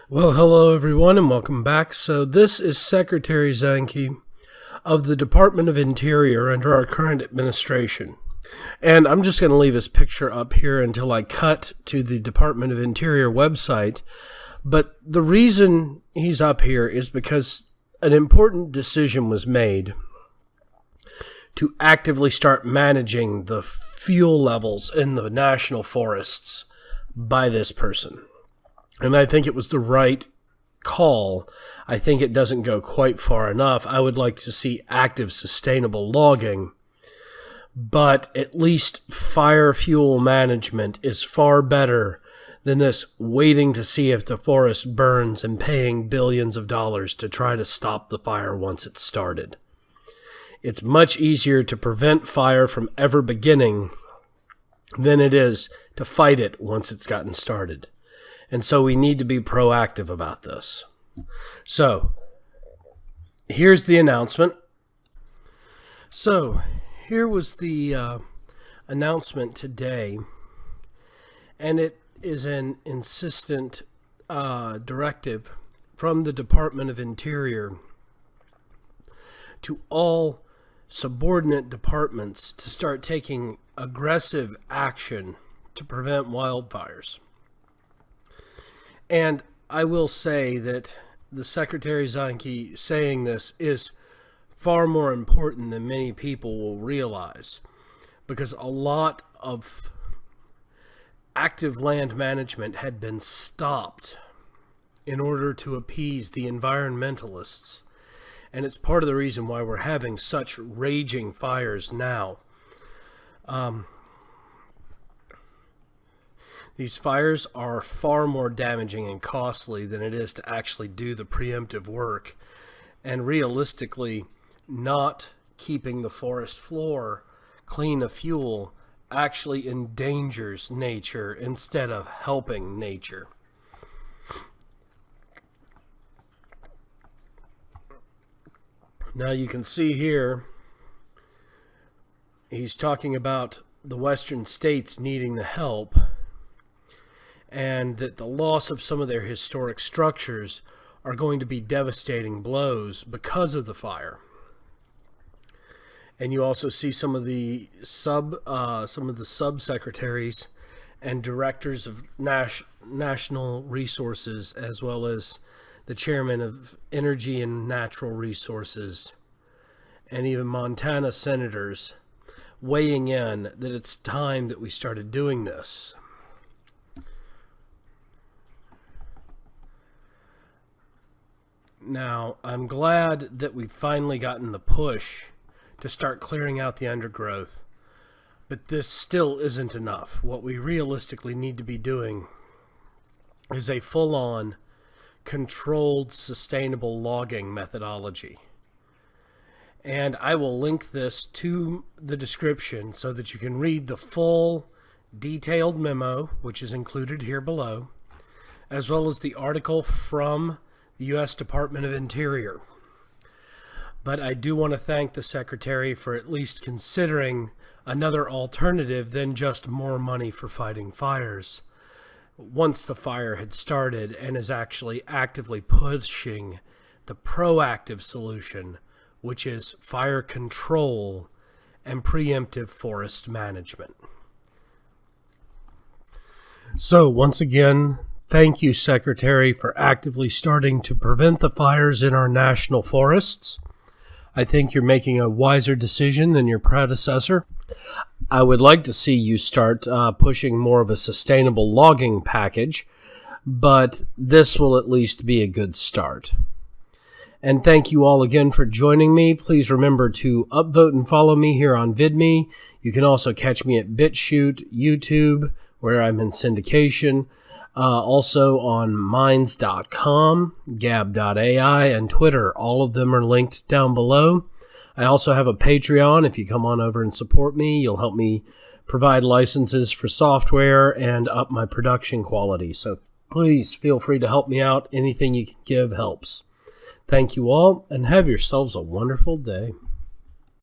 Well, hello everyone and welcome back. So this is Secretary Zinke of the Department of Interior under our current administration. And I'm just going to leave his picture up here until I cut to the Department of Interior website. But the reason he's up here is because an important decision was made to actively start managing the fuel levels in the national forests by this person. And I think it was the right call. I think it doesn't go quite far enough. I would like to see active, sustainable logging. But at least fire fuel management is far better than this waiting to see if the forest burns and paying billions of dollars to try to stop the fire once it's started. It's much easier to prevent fire from ever beginning than it is to fight it once it's gotten started. And so we need to be proactive about this. So, here's the announcement. So, here was the announcement today. And it is an insistent directive from the Department of Interior to all subordinate departments to start taking aggressive action to prevent wildfires. And I will say that the Secretary Zinke saying this is far more important than many people will realize, because a lot of active land management had been stopped in order to appease the environmentalists. And it's part of the reason why we're having such raging fires now. These fires are far more damaging and costly than it is to actually do the preemptive work. And realistically, not keeping the forest floor clean of fuel actually endangers nature instead of helping nature. Now you can see here, he's talking about the western states needing the help, and that the loss of some of their historic structures are going to be devastating blows because of the fire. And you also see some of the subsecretaries and directors of national resources, as well as the chairman of Energy and Natural Resources, and even Montana senators weighing in that it's time that we started doing this. Now, I'm glad that we've finally gotten the push to start clearing out the undergrowth, but this still isn't enough. What we realistically need to be doing is a full-on, controlled, sustainable logging methodology. And I will link this to the description so that you can read the full, detailed memo, which is included here below, as well as the article from the U.S. Department of Interior. But I do want to thank the Secretary for at least considering another alternative than just more money for fighting fires once the fire had started, and is actually actively pushing the proactive solution, which is fire control and preemptive forest management. So once again, thank you, Secretary, for actively starting to prevent the fires in our national forests. I think you're making a wiser decision than your predecessor. I would like to see you start pushing more of a sustainable logging package, but this will at least be a good start. And thank you all again for joining me. Please remember to upvote and follow me here on VidMe. You can also catch me at BitChute, YouTube, where I'm in syndication. Also on Minds.com, Gab.ai, and Twitter. All of them are linked down below. I also have a Patreon. If you come on over and support me, you'll help me provide licenses for software and up my production quality. So please feel free to help me out. Anything you can give helps. Thank you all, and have yourselves a wonderful day.